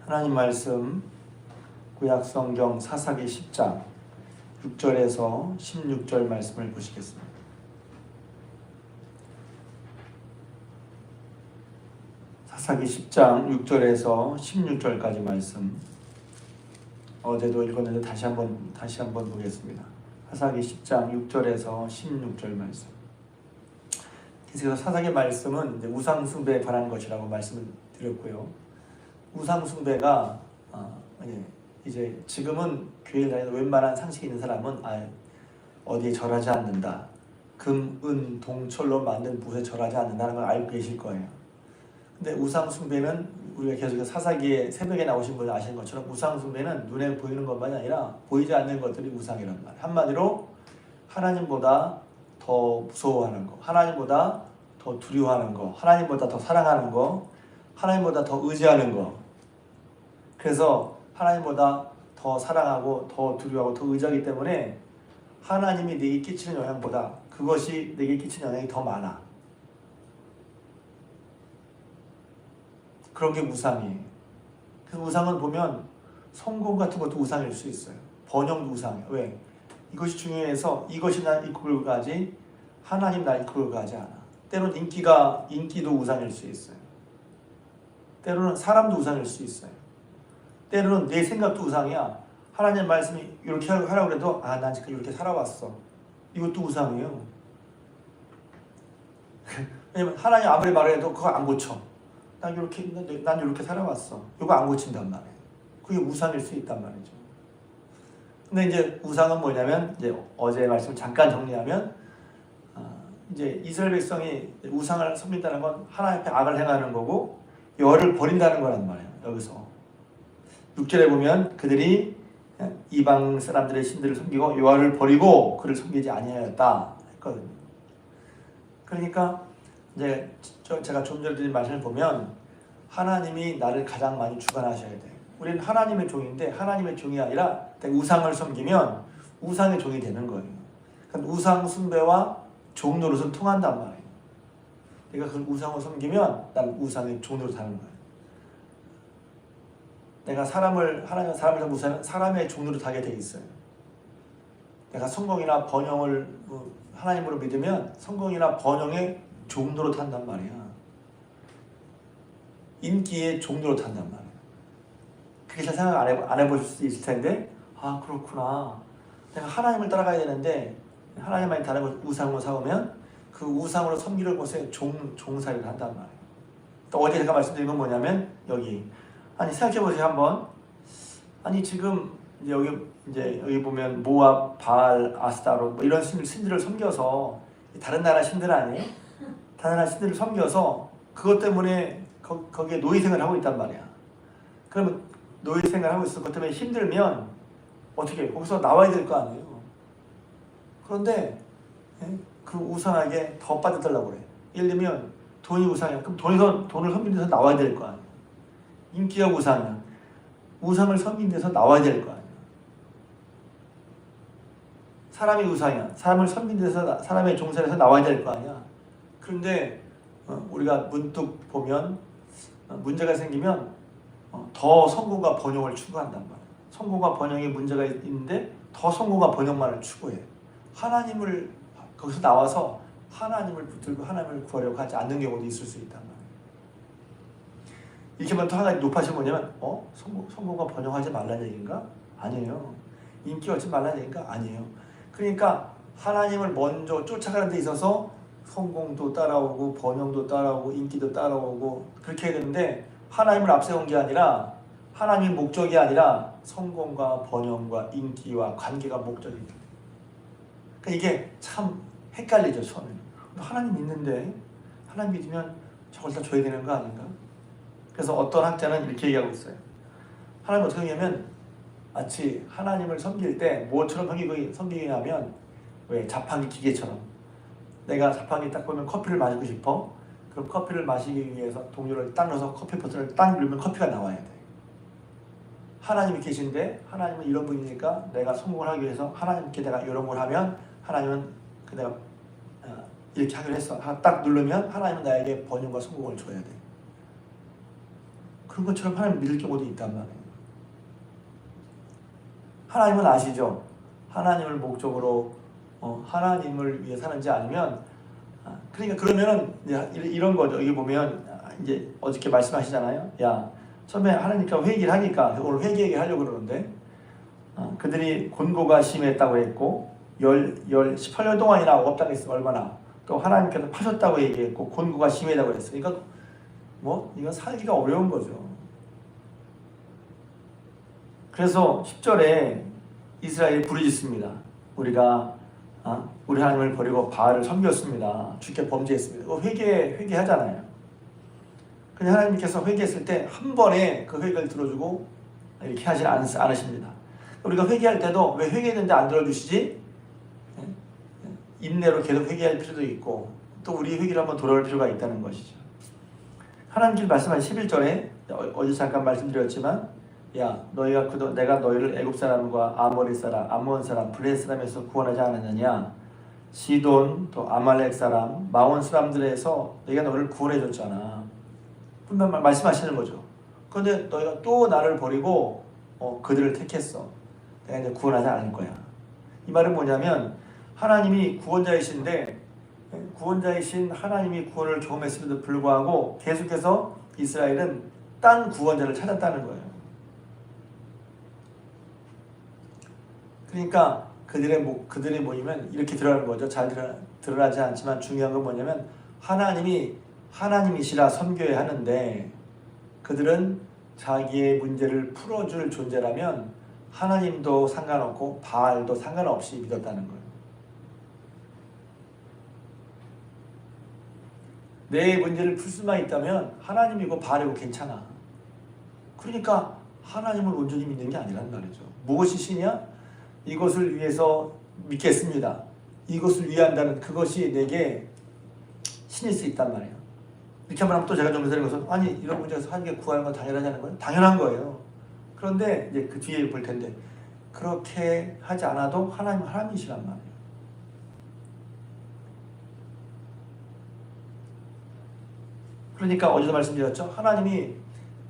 하나님 말씀 구약성경 사사기 10장 6절에서 16절 말씀을 보시겠습니다. 사사기 10장 6절에서 16절까지 말씀. 어제도 읽었는데 다시 한번 보겠습니다. 사사기 10장 6절에서 16절 말씀. 그래서 사사기 말씀은 이제 우상 숭배에 관한 것이라고 말씀을 드렸고요. 우상 숭배가 이제 지금은 교회에 다니는 웬만한 상식 있는 사람은 어디에 절하지 않는다. 금, 은, 동철로 만든 붓에 절하지 않는다는 걸 알고 계실 거예요. 근데 우상 숭배는 우리가 계속 사사기에 새벽에 나오신 분들 아시는 것처럼 우상 숭배는 눈에 보이는 것만이 아니라 보이지 않는 것들이 우상이란 말이에요. 한마디로 하나님보다 더 무서워하는 거, 하나님보다 더 두려워하는 거, 하나님보다 더 사랑하는 거, 하나님보다 더 의지하는 거. 그래서 하나님보다 더 사랑하고 더 두려워하고 더 의지하기 때문에 하나님이 내게 끼치는 영향보다 그것이 내게 끼치는 영향이 더 많아. 그런 게 우상이에요. 그래서 우상은 보면 성공 같은 것도 우상일 수 있어요. 번영도 우상이에요. 왜? 이것이 중요해서 이것이 날 이끌고 가지 하나님 날 이끌고 가지 않아. 때로는 인기도 우상일 수 있어요. 때로는 사람도 우상일 수 있어요. 때로는 내 생각도 우상이야. 하나님 말씀이 이렇게 하라고 해도 난 지금 이렇게 살아왔어. 이것도 우상이에요. 왜냐면 하나님 아무리 말해도 그거 안 고쳐. 난 이렇게 살아왔어. 이거 안 고친단 말이에요. 그게 우상일 수 있단 말이죠. 근데 이제 우상은 뭐냐면 이제 어제 말씀 잠깐 정리하면 이제 이스라엘 백성이 우상을 섬긴다는 건 하나님 앞에 악을 행하는 거고 여호와를 버린다는 거란 말이에요. 여기서 6절에 보면 그들이 이방 사람들의 신들을 섬기고 여호와를 버리고 그를 섬기지 아니하였다 했거든요. 그러니까 이제 제가 좀 전에 드린 말씀을 보면 하나님이 나를 가장 많이 주관하셔야 돼. 우리는 하나님의 종인데 하나님의 종이 아니라 우상을 섬기면 우상의 종이 되는 거예요. 그러니까 우상 숭배와 종 노릇은 통한단 말이에요. 내가 그 우상을 섬기면 난 우상의 종 노릇 하는 거예요. 내가 사람을 섬기면 사람의 종 노릇 하게 돼 있어요. 내가 성공이나 번영을 하나님으로 믿으면 성공이나 번영의 종 노릇 한단 말이야. 인기의 종 노릇 한단 말이야. 그게 잘 생각 안 해보실 수도 있을 텐데 그렇구나. 내가 하나님을 따라가야 되는데 하나님만이 다른 걸 우상으로 삼으면 그 우상으로 섬기는 곳에 종살이를 한단 말이에요. 또 어제 제가 말씀드린 건 뭐냐면 여기 생각해보세요 한번. 지금 여기 보면 모압, 바알, 아스타롯 이런 신들을 섬겨서 다른 나라 신들 아니에요? 다른 나라 신들을 섬겨서 그것 때문에 거기에 노예생활을 하고 있단 말이야. 그러면 노예생활을 하고 있어. 그것 때문에 힘들면 어떻게 해요? 거기서 나와야 될 거 아니에요. 그런데 그 우상에게 더 빠져들라고 그래. 예를 들면 돈이 우상이야. 그럼 돈을 섬기는 데서 나와야 될 거 아니에요. 인기가 우상이야. 우상을 섬기는 데서 나와야 될 거 아니에요. 사람이 우상이야. 사람을 섬기는 데서 사람의 종살에서 나와야 될 거 아니야. 그런데 우리가 문득 보면 문제가 생기면 더 성공과 번영을 추구한단 말이에요. 성공과 번영에 문제가 있는데 더 성공과 번영만을 추구해. 하나님을 거기서 나와서 하나님을 붙들고 하나님을 구하려고 하지 않는 경우도 있을 수 있단 말이에요. 이렇게 하면 또 하나 높아지면 뭐냐면 성공과 번영하지 말라는 얘기인가? 아니에요. 인기 얻지 말라는 얘기인가? 아니에요. 그러니까 하나님을 먼저 쫓아가는 데 있어서 성공도 따라오고 번영도 따라오고 인기도 따라오고 그렇게 해야 되는데 하나님을 앞세운 게 아니라 하나님의 목적이 아니라 성공과 번영과 인기와 관계가 목적입니다. 그러니까 이게 참 헷갈리죠 처음에. 하나님 믿는데 하나님 믿으면 저걸 다 줘야 되는 거 아닌가? 그래서 어떤 학자는 이렇게 얘기하고 있어요. 하나님 어떻게 하냐면 마치 하나님을 섬길 때 뭐처럼 섬기냐면 왜 자판기 기계처럼 내가 자판기 딱 보면 커피를 마시고 싶어. 그럼 커피를 마시기 위해서 동료를 딱 넣어서 커피 버튼을 딱 누르면 커피가 나와야 돼. 하나님이 계신데 하나님은 이런 분이니까 내가 성공을 하기 위해서 하나님께 내가 이런 걸 하면 하나님은 내가 이렇게 하기로 했어. 딱 누르면 하나님은 나에게 번영과 성공을 줘야 돼. 그런 것처럼 하나님 믿을 경우도 있단 말이에요. 하나님은 아시죠? 하나님을 목적으로 하나님을 위해 사는지 아니면 그러니까 그러면은 이런 거죠. 여기 보면 이제 어저께 말씀하시잖아요. 야, 처음에 하나님과 회개를 하니까 오늘 회개 얘기하려고 그러는데 그들이 곤고가 심했다고 했고 18년 동안이나 억압당했어 얼마나 또 하나님께서 파셨다고 얘기했고 곤고가 심하다고 했어요. 그러니까 이건 살기가 어려운 거죠. 그래서 10절에 이스라엘이 부르짖습니다. 우리가 우리 하나님을 버리고 바알을 섬겼습니다. 주께 범죄했습니다. 회개하잖아요. 근데 하나님께서 회개했을 때 한 번에 그 회개를 들어주고 이렇게 하지 않으십니다. 우리가 회개할 때도 왜 회개했는데 안 들어주시지? 인내로 계속 회개할 필요도 있고 또 우리 회개를 한번 돌아올 필요가 있다는 것이죠. 하나님께서 말씀하신 11절에 어제 잠깐 말씀드렸지만 야 너희가 내가 너희를 애굽 사람과 아모리 사람, 암몬 사람, 블레 사람에서 구원하지 않았느냐? 시돈 또 아말렉 사람, 마온 사람들에서 내가 너희를 구원해 줬잖아. 분명 말씀하시는 거죠. 그런데 너희가 또 나를 버리고 그들을 택했어. 내가 이제 구원하지 않을 거야. 이 말은 뭐냐면 하나님이 구원자이신데 구원자이신 하나님이 구원을 경험했음에도 불구하고 계속해서 이스라엘은 딴 구원자를 찾았다는 거예요. 그러니까 그들이 모이면 이렇게 들어가는 거죠. 잘 드러나지 않지만 중요한 건 뭐냐면 하나님이시라 섬겨야 하는데 그들은 자기의 문제를 풀어줄 존재라면 하나님도 상관없고 바알도 상관없이 믿었다는 거예요. 내 문제를 풀 수만 있다면 하나님이고 바알이고 괜찮아. 그러니까 하나님을 온전히 믿는 게 아니란 말이죠. 무엇이 신이야? 이것을 위해서 믿겠습니다. 이것을 위한다는 그것이 내게 신일 수 있단 말이에요. 이렇게 한번 하면 또 제가 좀 드리는 것은 아니 이런 문제에서 하나님께 구하는 건 당연하지 거예요? 당연한 거예요. 그런데 이제 그 뒤에 볼 텐데 그렇게 하지 않아도 하나님이시란 말이에요. 그러니까 어제도 말씀드렸죠. 하나님이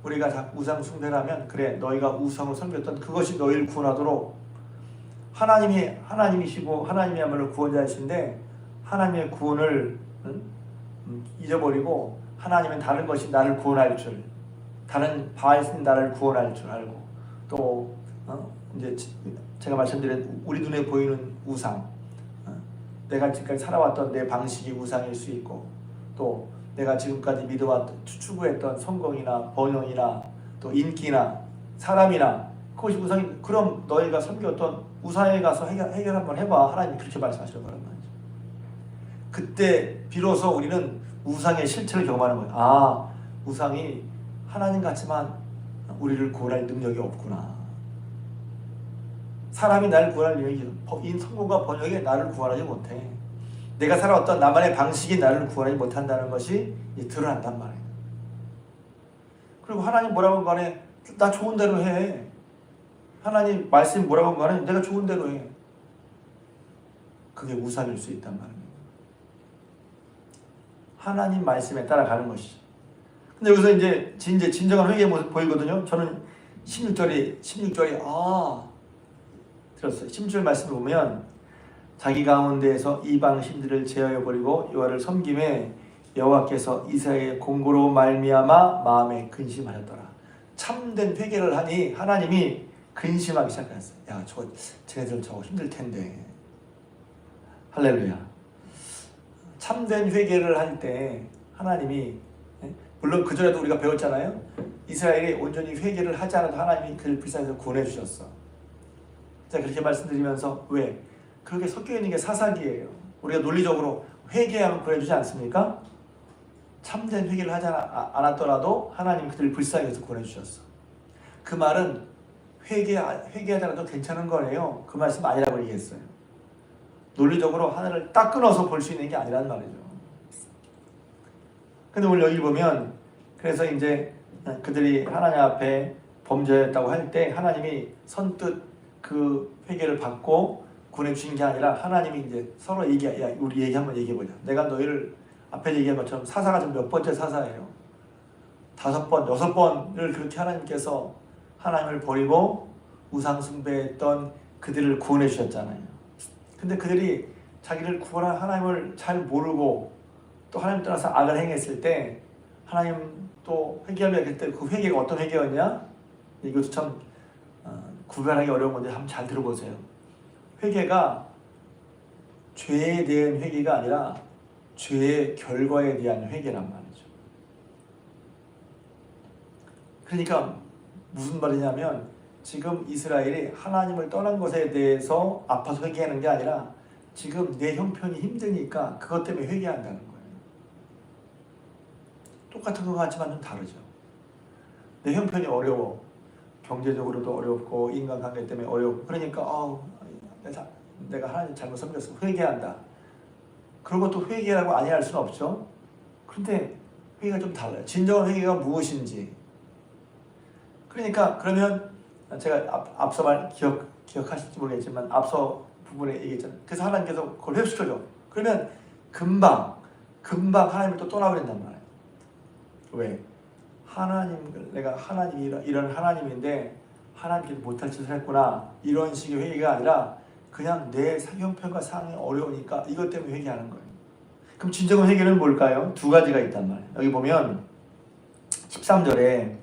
우리가 우상 숭배를 하면 그래 너희가 우상을 섬겼던 그것이 너희를 구원하도록 하나님이시고 하나님이야말로 구원자이신데 하나님의 구원을 잊어버리고 하나님은 다른 것이 나를 구원할 줄, 다른 바알신 나를 구원할 줄 알고 또 이제 제가 말씀드린 우리 눈에 보이는 우상, 내가 지금까지 살아왔던 내 방식이 우상일 수 있고 또 내가 지금까지 믿어왔던 추구했던 성공이나 번영이나 또 인기나 사람이나 그것이 우상이 그럼 너희가 섬겼던 우상에 가서 해결 한번 해봐. 하나님이 그렇게 말씀하시는 거란 말이죠. 그때 비로소 우리는 우상의 실체를 경험하는 거예요. 우상이 하나님 같지만 우리를 구원할 능력이 없구나. 사람이 나를 구원할 능력이 성공과 번영이 나를 구원하지 못해. 내가 살아왔던 나만의 방식이 나를 구원하지 못한다는 것이 드러난단 말이에요. 그리고 하나님 뭐라고 간에 나 좋은 대로 해. 하나님 말씀 뭐라고 간에 내가 좋은 대로 해. 그게 우상일 수 있단 말이에요. 하나님 말씀에 따라가는 것이죠. 근데 여기서 이제 진정한 회개의 모습 보이거든요. 저는 16절이 들었어요. 16절 말씀을 보면 자기 가운데에서 이방 신들을 제하여 버리고 여호와를 섬김에 여호와께서 이스라엘의 공고로 말미암아 마음에 근심하였더라. 참된 회개를 하니 하나님이 근심하기 시작했어요. 야, 쟤네들 저거 힘들 텐데. 할렐루야. 참된 회개를 할 때 하나님이 물론 그전에도 우리가 배웠잖아요. 이스라엘이 온전히 회개를 하지 않아도 하나님이 그를 불쌍해서 구원해 주셨어. 제가 그렇게 말씀드리면서 왜? 그렇게 섞여 있는 게 사사기예요. 우리가 논리적으로 회개하면 구원해 주지 않습니까? 참된 회개를 하지 않았더라도 하나님이 그들을 불쌍해서 구원해 주셨어. 그 말은 회개하지 않아도 괜찮은 거예요. 그 말씀 아니라고 얘기했어요. 논리적으로 하나를 딱 끊어서 볼 수 있는 게 아니란 말이죠. 근데 오늘 여기 보면 그래서 이제 그들이 하나님 앞에 범죄했다고 할 때 하나님이 선뜻 그 회개를 받고 구원해 주신 게 아니라 하나님이 이제 서로 우리 한번 얘기해보자. 내가 너희를 앞에 얘기한 것처럼 사사가 지금 몇 번째 사사예요. 5번, 6번을 그렇게 하나님을 버리고 우상 숭배했던 그들을 구원해 주셨잖아요. 근데 그들이 자기를 구원한 하나님을 잘 모르고 또 하나님 떠나서 악을 행했을 때 하나님 또 회개하려 했을 때 그 회개가 어떤 회개였냐? 이것도 참 구별하기 어려운 건데 한번 잘 들어보세요. 회개가 죄에 대한 회개가 아니라 죄의 결과에 대한 회개란 말이죠. 그러니까 무슨 말이냐면 지금 이스라엘이 하나님을 떠난 것에 대해서 아파서 회개하는 게 아니라 지금 내 형편이 힘드니까 그것 때문에 회개한다는 거예요. 똑같은 것 같지만 좀 다르죠. 내 형편이 어려워. 경제적으로도 어렵고 인간관계 때문에 어렵고 그러니까 내가 하나님 잘못 섬겼어. 회개한다. 그런 것도 회개라고 아니할 수는 없죠. 그런데 회개가 좀 달라요. 진정한 회개가 무엇인지. 그러니까 그러면 제가 앞서 기억하실지 모르겠지만 앞서 부분에 얘기했잖아요. 그래서 하나님께서 그걸 회복시켜줘. 그러면 금방 하나님을 또 떠나버린단 말이에요. 왜? 내가 하나님이 이런 하나님인데 하나님께서 못할 짓을 했구나. 이런 식의 회개가 아니라 그냥 내 형편과 상황이 어려우니까 이것 때문에 회개하는 거예요. 그럼 진정한 회개는 뭘까요? 2가지가 있단 말이에요. 여기 보면 13절,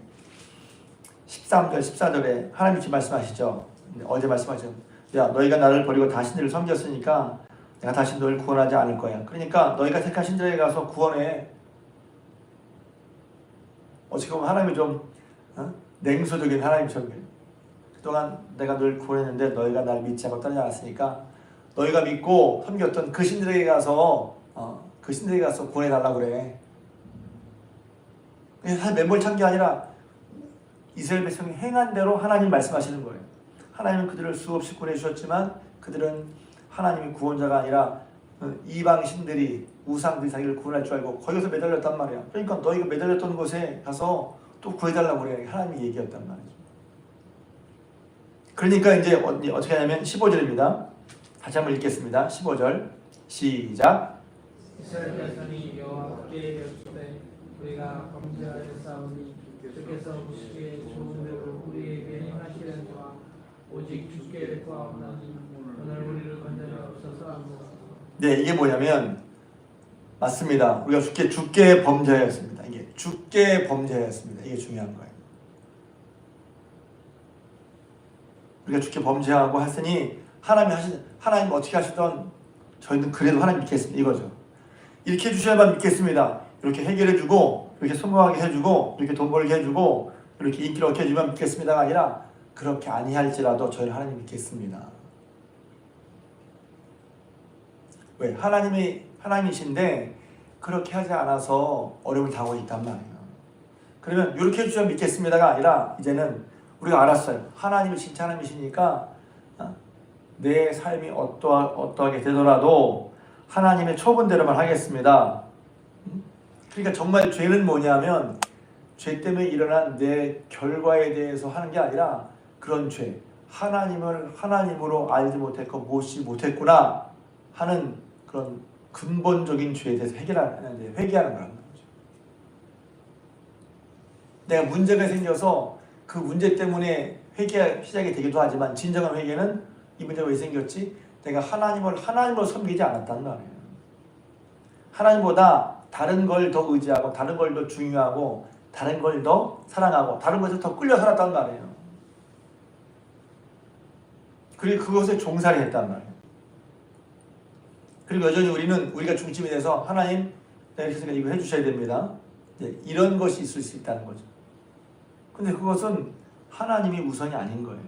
14절에 하나님이 말씀하시죠. 어제 말씀하셨죠. 야, 너희가 나를 버리고 다신들을 섬겼으니까 내가 다시 너를 구원하지 않을 거야. 그러니까 너희가 택하신 자에 가서 구원해. 어떻게 보면 하나님이 좀 냉소적인 하나님처럼 그동안 내가 널 구원했는데 너희가 나를 믿지 않고 따르지 않았으니까 너희가 믿고 섬겼던 그 신들에게 가서 구원해달라고 그래. 사실 맨볼 찬 게 아니라 이스라엘 백성이 행한 대로 하나님 말씀하시는 거예요. 하나님은 그들을 수없이 구원해 주셨지만 그들은 하나님이 구원자가 아니라 이방 신들이 우상들이 자기를 구원할 줄 알고 거기서 매달렸단 말이야. 그러니까 너희가 매달렸던 곳에 가서 또 구해달라고 그래. 하나님이 얘기했단 말이죠. 그러니까 이제 어떻게 하냐면 15절입니다. 다시 한번 읽겠습니다. 15절 시작. 이스라엘 백성이 여호와께 이르되 우리가 범죄하였사오니 주께서 보시기에 좋은 대로 우리에게 행하시려니와 오직 주께 구하오나니 오늘 우리를 건져내옵소서 하고. 네, 이게 뭐냐면 맞습니다. 우리가 주께 범죄하였습니다. 이게 주께 범죄하였습니다. 이게 중요한 거예요. 우리가 주께 범죄하고 했으니 하나님 어떻게 하시던 저희는 그래도 하나님 믿겠습니다. 이거죠. 이렇게 해주셔야만 믿겠습니다. 이렇게 해결해주고 이렇게 성공하게 해주고 이렇게 돈 벌게 해주고 이렇게 인기를 얻게 해주면 믿겠습니다가 아니라 그렇게 아니할지라도 저희는 하나님 믿겠습니다. 왜? 하나님이신데 그렇게 하지 않아서 어려움을 당하고 있단 말이에요. 그러면 이렇게 해주시면 믿겠습니다가 아니라 이제는 우리가 알았어요. 하나님이 진짜 하나님이시니까 내 삶이 어떠하게 되더라도 하나님의 처분대로만 하겠습니다. 그러니까 정말 죄는 뭐냐면 죄 때문에 일어난 내 결과에 대해서 하는 게 아니라 그런 죄, 하나님을 하나님으로 알지 못했고 모시지 못했구나 하는 그런 근본적인 죄에 대해서 회개하는 거란 말이죠. 내가 문제가 생겨서 그 문제 때문에 회개가 시작이 되기도 하지만 진정한 회개는 이 문제가 왜 생겼지? 내가 하나님을 섬기지 않았다는 말이에요. 하나님보다 다른 걸 더 의지하고 다른 걸 더 중요하고 다른 걸 더 사랑하고 다른 것에 더 끌려 살았단 말이에요. 그리고 그것에 종살이 했단 말이에요. 그리고 여전히 우리가 중심이 돼서 하나님 내가 이거 해주셔야 됩니다. 이런 것이 있을 수 있다는 거죠. 근데 그것은 하나님이 우선이 아닌 거예요.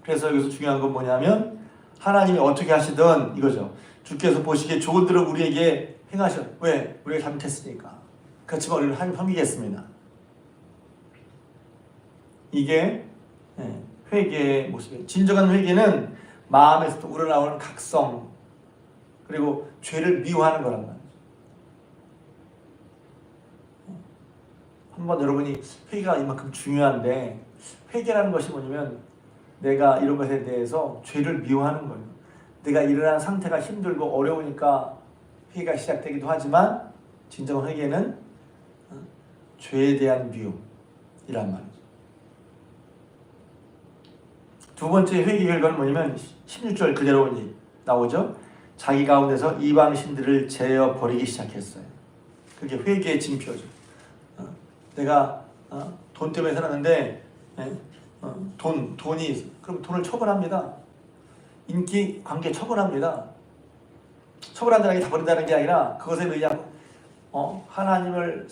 그래서 여기서 중요한 건 뭐냐면 하나님이 어떻게 하시든 이거죠. 주께서 보시기에 좋은 대로 우리에게 행하셔. 왜? 우리가 잘못했으니까. 그렇지만 우리는 하나님 섬기겠습니다. 이게 회개의 모습이에요. 진정한 회개는 마음에서 우러나오는 각성 그리고 죄를 미워하는 거란 말이죠. 한번 여러분이 회개가 이만큼 중요한데 회개라는 것이 뭐냐면 내가 이런 것에 대해서 죄를 미워하는 거예요. 내가 일어난 상태가 힘들고 어려우니까 회개가 시작되기도 하지만 진정한 회개는 죄에 대한 미움이란 말이죠. 두 번째 회개 결과는 뭐냐면 16절 그대로 이제 나오죠. 자기 가운데서 이방 신들을 제어 버리기 시작했어요. 그게 회개의 징표죠. 내가 돈 때문에 살았는데 돈이 그럼 돈을 처분합니다. 인기 관계 처분합니다. 처분한다는 게 다 버린다는 게 아니라 그것에 의한 하나님을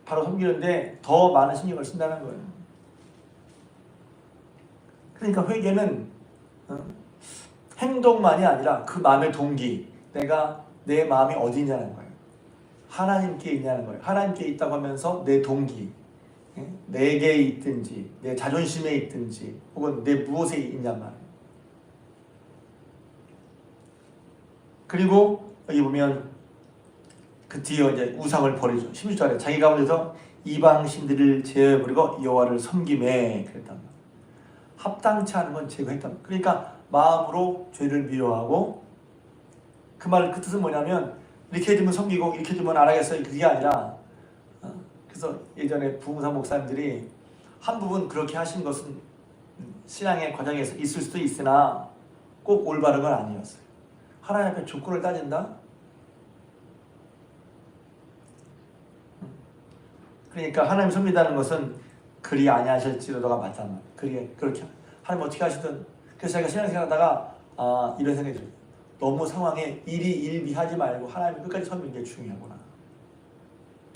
바로 섬기는데 더 많은 신경을 쓴다는 거예요. 그러니까 회개는 행동만이 아니라 그 마음의 동기, 내 마음이 어디 있냐는 거예요. 하나님께 있냐는 거예요. 하나님께 있다고 하면서 내 동기, 내게 있든지 내 자존심에 있든지 혹은 내 무엇에 있냔 말이에요. 그리고 여기 보면 그 뒤에 이제 우상을 버리죠. 16절에 자기 가운데서 이방 신들을 제어해버리고 여호와를 섬김에 그랬단 말이에요. 합당치 않은 건 제거했단 말이에요. 그러니까 마음으로 죄를 미워하고 그 뜻은 뭐냐면 이렇게 해주면 섬기고 이렇게 해주면 안 하겠어요. 그게 아니라 그래서 예전에 부흥사 목사님들이 한 부분 그렇게 하신 것은 신앙의 과정에서 있을 수도 있으나 꼭 올바른 건 아니었어요. 하나님 앞에 조건을 따진다? 그러니까 하나님 섬긴다는 것은 그리 아니하실지로도가 맞단 말이에요. 그렇게 하나님 어떻게 하시든. 그래서 제가 신앙생활하다가 이런 생각이 들어요. 너무 상황에 일희일비하지 말고 하나님 끝까지 섬기는 게 중요하구나.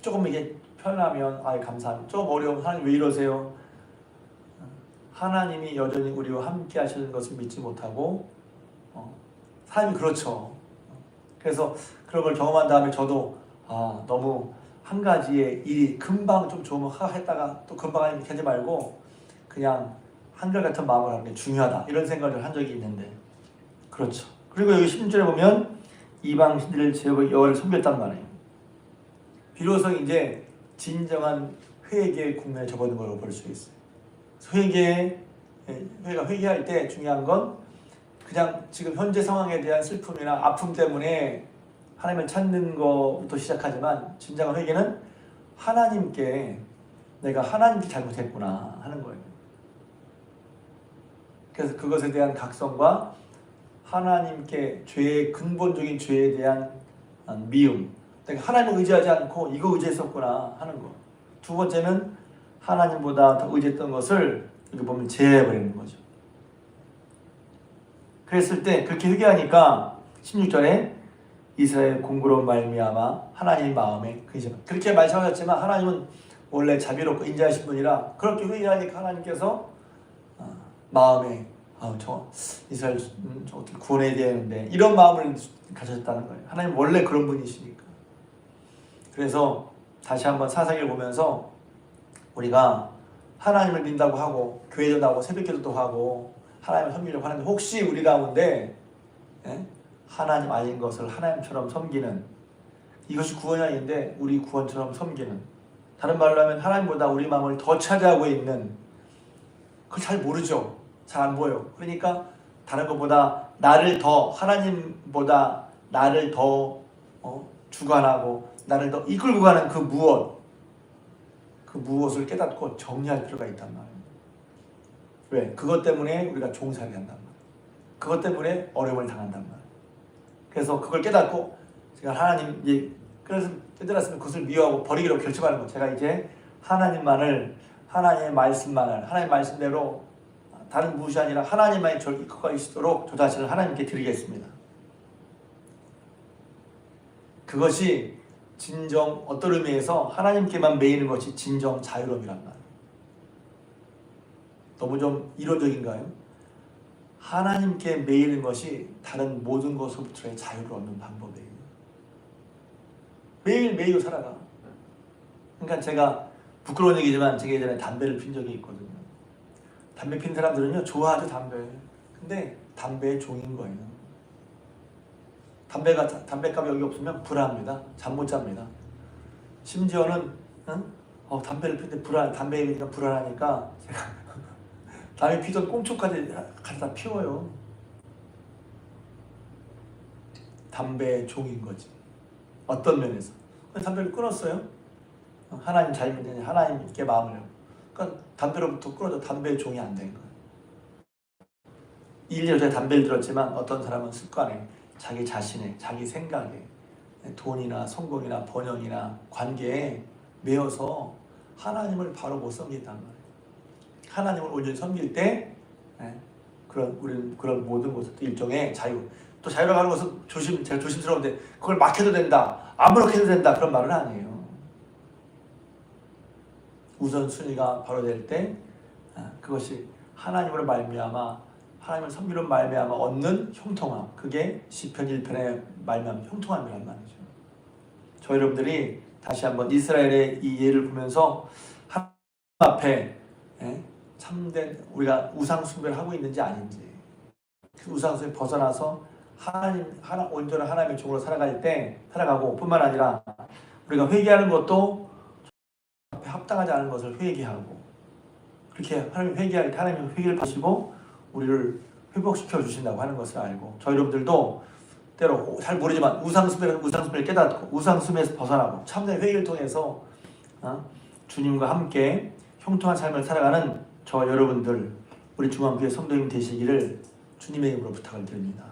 조금 이게 편하면 감사합니다. 조금 어려우면 하나님 왜 이러세요? 하나님이 여전히 우리와 함께 하시는 것을 믿지 못하고 삶이 그렇죠. 그래서 그런 걸 경험한 다음에 저도 너무 한 가지의 일이 금방 좀 좋으면 했다가 또 금방 아니면 하지 말고 그냥 한결같은 마음을 하는 게 중요하다 이런 생각을 한 적이 있는데 그렇죠. 그리고 여기 16절에 보면 이방 신들을 제어하고 여호와를 섬겼단 말이에요. 비로소 이제 진정한 회개의 국면에 접어든 걸로 볼 수 있어요. 회개할 때 중요한 건 그냥 지금 현재 상황에 대한 슬픔이나 아픔 때문에 하나님을 찾는 것부터 시작하지만 진정한 회개는 하나님께 내가 하나님께 잘못했구나 하는 거예요. 그래서 그것에 대한 각성과 하나님께 근본적인 죄에 대한 미움, 내가 하나님을 의지하지 않고 이거 의지했었구나 하는 거. 두 번째는 하나님보다 더 의지했던 것을 여기 보면 제해버리는 거죠. 그랬을 때 그렇게 회개하니까 16절에 이스라엘 공고로운 말미암아 하나님 마음에 그렇게 말씀하셨지만 하나님은 원래 자비롭고 인자하신 분이라 그렇게 회개하니까 하나님께서 마음에 이스라엘 저 어떻게 구원해야 되는데 이런 마음을 가졌다는 거예요. 하나님 원래 그런 분이시니까. 그래서 다시 한번 사사기를 보면서 우리가 하나님을 믿는다고 하고 교회도 나오고 새벽기도도 하고 하나님을 섬기려고 하는데 혹시 우리 가운데 하나님 아닌 것을 하나님처럼 섬기는 이것이 구원이 아닌데 우리 구원처럼 섬기는, 다른 말로 하면 하나님보다 우리 마음을 더 차지하고 있는, 그걸 잘 모르죠. 잘 안 보여. 그러니까 다른 것보다 하나님보다 나를 더 주관하고 나를 더 이끌고 가는 그 무엇을 깨닫고 정리할 필요가 있단 말이에요. 왜? 그것 때문에 우리가 종살이 한단 말이에요. 그것 때문에 어려움을 당한단 말이에요. 그래서 그걸 깨닫고 제가 하나님이 그래서 깨달았으면 그것을 미워하고 버리기로 결심하는 거예요. 제가 이제 하나님의 말씀만을 하나님 말씀대로 다른 무엇이 아니라 하나님만이 저를 이끌고 있도록 저 자신을 하나님께 드리겠습니다. 그것이 진정 어떤 의미에서 하나님께만 매이는 것이 진정 자유로움이란 말이에요. 너무 좀 이론적인가요? 하나님께 매이는 것이 다른 모든 것으로부터의 자유를 얻는 방법이에요. 매일 매일 살아가. 그러니까 제가 부끄러운 얘기지만 제가 예전에 담배를 핀 적이 있거든요. 담배 핀 사람들은요 좋아하죠 담배. 근데 담배의 종인 거예요. 담배값이 여기 없으면 불안합니다. 잠 못 잡니다. 심지어는 담배를 피는데 담배에 피니까 불안하니까 제가 담배 피던 꽁초까지 갖다 피워요. 담배의 종인 거지. 어떤 면에서. 담배를 끊었어요. 하나님 잘 믿는 하나님께 마음을 그러니까 담배로부터 끊어져 담배의 종이 안 된 거예요. 일년 전에 담배를 들었지만 어떤 사람은 습관에 자기 자신의 자기 생각에 돈이나 성공이나 번영이나 관계에 매여서 하나님을 바로 못 섬긴단 말이에요. 하나님을 온전히 섬길 때 우리는 그런 모든 것도 일종의 자유. 또 자유라고 하는 것은 제가 조심스러운데 그걸 막 해도 된다, 아무렇게 해도 된다 그런 말은 아니에요. 우선순위가 바로 될 때 그것이 하나님으로 말미암아 하나님을 섬기는 말미암아 얻는 형통함, 그게 시편 1편의 말미암아 형통함이란 말이죠. 저 여러분들이 다시 한번 이스라엘의 이 예를 보면서 하나님 앞에 참된 우리가 우상 숭배를 하고 있는지 아닌지, 그 우상 숭배 벗어나서 온전한 하나님의 종으로 살아가고 뿐만 아니라 우리가 회개하는 것도 합당하지 않은 것을 회개하고, 그렇게 하나님 회개할 때 하나님이 회개를 보시고 우리를 회복시켜 주신다고 하는 것을 알고, 저희 여러분들도 때로 잘 모르지만 우상숭배를 깨닫고 우상숭배에서 벗어나고 참된 회개를 통해서 주님과 함께 형통한 삶을 살아가는 저 여러분들, 우리 중앙교회 성도님 되시기를 주님의 이름으로 부탁을 드립니다.